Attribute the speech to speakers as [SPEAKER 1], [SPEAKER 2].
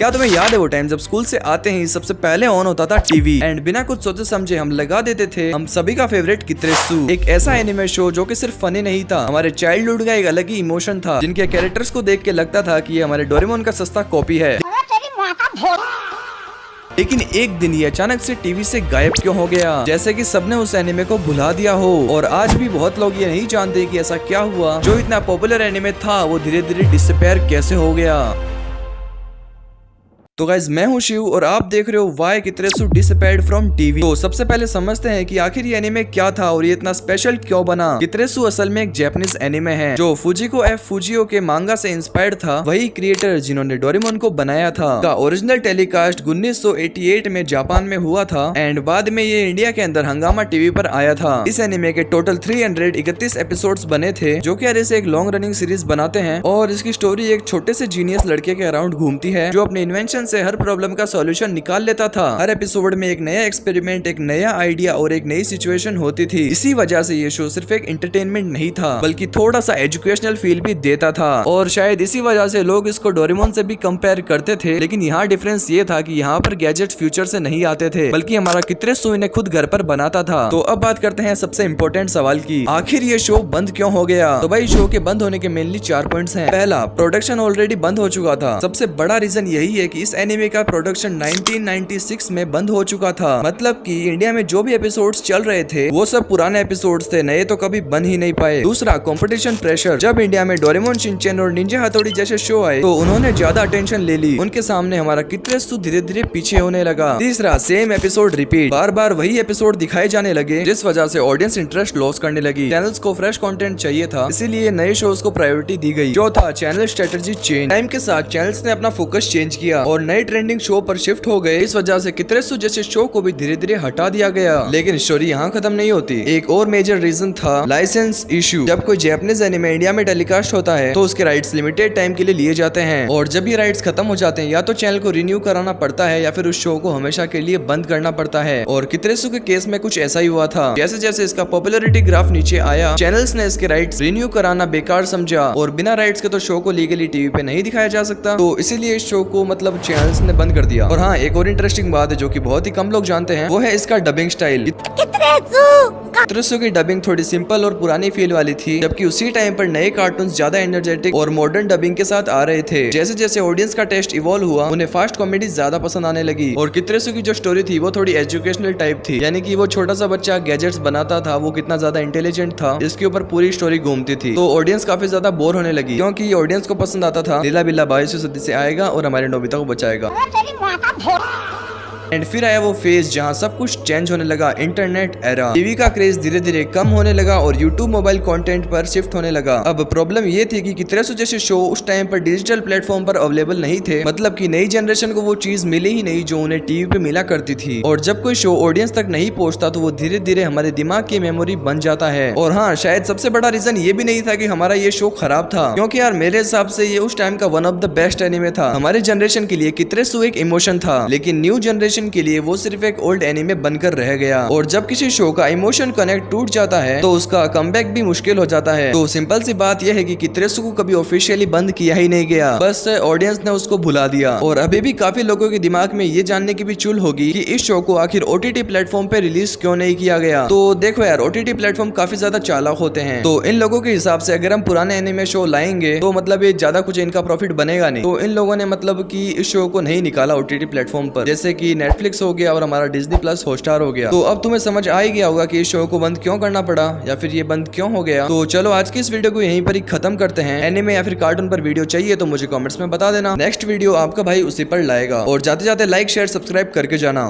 [SPEAKER 1] क्या तुम्हें याद है वो टाइम जब स्कूल से आते ही सबसे पहले ऑन होता था टीवी एंड बिना कुछ सोचे समझे हम लगा देते थे हम सभी का फेवरेट कितरेसू, एक ऐसा एनिमे शो जो कि सिर्फ फनी नहीं था, हमारे चाइल्डहुड का एक अलग ही इमोशन था, जिनके कैरेक्टर्स को देख के लगता था कि ये हमारे डोरेमोन का सस्ता कॉपी है। लेकिन एक दिन ये अचानक से टीवी से गायब क्यों हो गया, जैसे कि सबने उस एनिमे को भुला दिया हो। और आज भी बहुत लोग ये नहीं जानते कि ऐसा क्या हुआ, जो इतना पॉपुलर एनिमे था वो धीरे धीरे डिसअपीयर कैसे हो गया। तो गाइज मैं हूं शिव और आप देख रहे हो व्हाई कितरेसू डिसअपीयर्ड फ्रॉम टीवी। तो सबसे पहले समझते हैं कि आखिर ये एनिमे क्या था और ये इतना स्पेशल क्यों बना। कितरेसू असल में एक जापानीज एनिमे है जो फुजिको एफ फुजियो के मांगा से इंस्पायर्ड था, वही क्रिएटर जिन्होंने डोरेमोन को बनाया था। का ओरिजिनल टेलीकास्ट 1988 में जापान में हुआ था एंड बाद में ये इंडिया के अंदर हंगामा टीवी पर आया था। इस एनिमे के टोटल 331 एपिसोड्स बने थे, जो कि इसे एक लॉन्ग रनिंग सीरीज बनाते हैं और इसकी स्टोरी एक छोटे से जीनियस लड़के के अराउंड घूमती है जो अपने इन्वेंशन से हर प्रॉब्लम का सॉल्यूशन निकाल लेता था। हर एपिसोड में एक नया एक्सपेरिमेंट, एक नया आइडिया और एक नई सिचुएशन होती थी। इसी वजह से ये शो सिर्फ एक एंटरटेनमेंट नहीं था बल्कि थोड़ा सा एजुकेशनल फील भी देता था और शायद इसी वजह से लोग इसको डोरेमोन से भी कंपेयर करते थे। लेकिन यहाँ डिफरेंस ये था कि यहाँ पर गैजेट्स फ्यूचर से नहीं आते थे बल्कि हमारा कितरेसू इन्हें खुद घर पर बनाता था। तो अब बात करते हैं सबसे इम्पोर्टेंट सवाल की, आखिर ये शो बंद क्यों हो गया। तो भाई शो के बंद होने के मेनली 4 पॉइंट्स हैं। पहला, प्रोडक्शन ऑलरेडी बंद हो चुका था। सबसे बड़ा रीजन यही है कि इस एनिमे का प्रोडक्शन 1996 में बंद हो चुका था। मतलब कि इंडिया में जो भी एपिसोड्स चल रहे थे वो सब पुराने एपिसोड्स थे, नए तो कभी बन ही नहीं पाए। दूसरा, कंपटीशन प्रेशर। जब इंडिया में डोरेमोन, शिनचैन और निंजा हथौड़ी जैसे शो आए तो उन्होंने ज्यादा अटेंशन ले ली, उनके सामने हमारा कितरेसू धीरे धीरे पीछे होने लगा। तीसरा, सेम एपिसोड रिपीट, बार बार वही एपिसोड दिखाए जाने लगे, जिस वजह से ऑडियंस इंटरेस्ट लॉस करने लगी। चैनल्स को फ्रेश कंटेंट चाहिए था, इसीलिए नए शोज को प्रायोरिटी दी गई। चौथा, चैनल स्ट्रेटेजी चेंज। टाइम के साथ चैनल्स ने अपना फोकस चेंज किया और नए ट्रेंडिंग शो पर शिफ्ट हो गए। इस वजह से कितरेसू जैसे शो को भी धीरे धीरे हटा दिया गया। लेकिन स्टोरी यहाँ खत्म नहीं होती। एक और मेजर रीजन था लाइसेंस इशू। जब कोई जापानीज एनिमे इंडिया में टेलीकास्ट होता है तो उसके राइट्स लिमिटेड टाइम के लिए लिए जाते हैं और जब ये राइट्स खत्म हो जाते हैं या तो चैनल को रिन्यू कराना पड़ता है या फिर उस शो को हमेशा के लिए बंद करना पड़ता है। और कितरेसू के केस में कुछ ऐसा ही हुआ था। जैसे जैसे इसका पॉपुलैरिटी ग्राफ नीचे आया, चैनल्स ने इसके राइट्स रिन्यू कराना बेकार समझा और बिना राइट्स के तो शो को लीगली टीवी पे नहीं दिखाया जा सकता, तो इसीलिए इस शो को मतलब चैनल्स ने बंद कर दिया। और हाँ, एक और इंटरेस्टिंग बात है जो कि बहुत ही कम लोग जानते हैं, वो है इसका डबिंग स्टाइल। कितरेसू की डबिंग थोड़ी सिंपल और पुरानी फील वाली थी, जबकि उसी टाइम पर नए कार्टून्स ज्यादा एनर्जेटिक और मॉडर्न डबिंग के साथ आ रहे थे। जैसे जैसे ऑडियंस का टेस्ट इवॉल्व हुआ, उन्हें फास्ट कॉमेडी ज्यादा पसंद आने लगी। और कितरेसू की जो स्टोरी थी वो थोड़ी एजुकेशनल टाइप थी, यानी कि वो छोटा सा बच्चा गैजेट्स बनाता था, वो कितना ज्यादा इंटेलिजेंट था, इसके ऊपर पूरी स्टोरी घूमती थी। तो ऑडियंस काफी ज्यादा बोर होने लगी, क्योंकि ऑडियंस को पसंद आता था लीला बिल्ला 22वीं सदी से आएगा और हमारे नोबिता को बचाएगा। एंड फिर आया वो फेज जहाँ सब कुछ चेंज होने लगा, इंटरनेट एरा। टीवी का क्रेज धीरे धीरे कम होने लगा और यूट्यूब मोबाइल कंटेंट पर शिफ्ट होने लगा। अब प्रॉब्लम ये थी कि कितरेसू जैसे शो उस टाइम पर डिजिटल प्लेटफॉर्म पर अवेलेबल नहीं थे, मतलब कि नई जनरेशन को वो चीज मिली ही नहीं जो उन्हें टीवी पे मिला करती थी। और जब कोई शो ऑडियंस तक नहीं पहुंचता तो वो धीरे धीरे हमारे दिमाग की मेमोरी बन जाता है। और हाँ, शायद सबसे बड़ा रीजन ये भी नहीं था कि हमारा ये शो खराब था, क्योंकि यार मेरे हिसाब से ये उस टाइम का one of the best anime था। हमारे जनरेशन के लिए कितरेसू एक इमोशन था, लेकिन न्यू जनरेशन के लिए वो सिर्फ एक ओल्ड एनिमे बनकर रह गया। और जब किसी शो का इमोशन कनेक्ट टूट जाता है तो उसका कमबैक भी मुश्किल हो जाता है। तो सिंपल सी बात यह है कि कितरेसू को कभी ऑफिशियली बंद किया ही नहीं गया, बस ऑडियंस ने उसको भुला दिया। और अभी भी काफी लोगों के दिमाग में ये जानने की भी चुल होगी कि इस शो को आखिर ओटीटी प्लेटफॉर्म पे रिलीज क्यों नहीं किया गया। तो देखो यार, ओटीटी प्लेटफॉर्म काफी ज्यादा चालाक होते हैं, तो इन लोगों के हिसाब से अगर हम पुराने एनिमे शो लाएंगे तो मतलब ये ज्यादा कुछ इनका प्रॉफिट बनेगा नहीं। तो इन लोगों ने मतलब कि इस शो को नहीं निकाला ओटीटी प्लेटफॉर्म पर, जैसे कि नेटफ्लिक्स हो गया और हमारा डिज्नी प्लस हॉटस्टार हो गया। तो अब तुम्हें समझ आ ही गया होगा कि इस शो को बंद क्यों करना पड़ा या फिर ये बंद क्यों हो गया। तो चलो आज की इस वीडियो को यहीं पर ही खत्म करते हैं। एनिमे या फिर कार्टून पर वीडियो चाहिए तो मुझे कमेंट्स में बता देना, नेक्स्ट वीडियो आपका भाई उसी पर लाएगा। और जाते जाते लाइक शेयर सब्सक्राइब करके जाना।